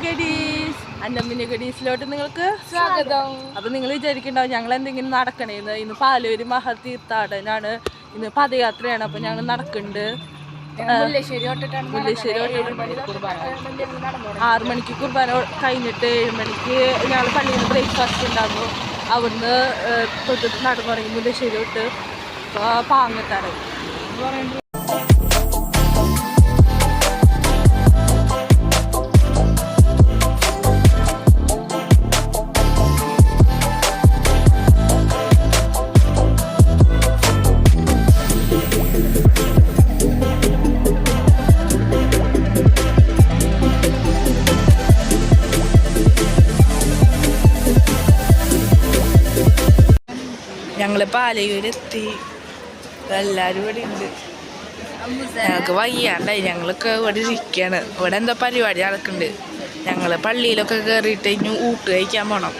ഗഡീസ് അന്നമ്മിന്റെ ഗഡീസിലോട്ട് നിങ്ങൾക്ക് സ്വാഗതം. അപ്പൊ നിങ്ങൾ വിചാരിക്കണ്ടാവും ഞങ്ങൾ എന്തെങ്കിലും നടക്കണേന്ന്. ഇന്ന് പാലൂര് മഹാതീർത്ഥാടനാണ്, ഇന്ന് പദയാത്രയാണ്. അപ്പൊ ഞങ്ങൾ നടക്കുന്നുണ്ട്. മുല്ലശ്ശേരി 6 മണിക്ക് കുർബാന കഴിഞ്ഞിട്ട് 7 മണിക്ക് ഞങ്ങൾ പള്ളിയിൽ നിന്ന് ബ്രേക്ക്ഫാസ്റ്റ് ഉണ്ടാകുന്നു. അവിടുന്ന് തൊട്ട് നടന്നു തുടങ്ങി മുല്ലശ്ശേരി തൊട്ട് പാങ്ങത്താണ്. ഞങ്ങള് പാലയൂരെത്തി. എല്ലാരും ഇവിടെ ഉണ്ട്. ഞങ്ങൾക്ക് വയ്യാണ്ടായി, ഞങ്ങളൊക്കെ ഇവിടെ ഇരിക്കാണ്. ഇവിടെ എന്തോ പരിപാടി നടക്കുന്നുണ്ട്. ഞങ്ങള് പള്ളിയിലൊക്കെ കയറിയിട്ട് ഇനി ഊട്ട് കഴിക്കാൻ പോണം.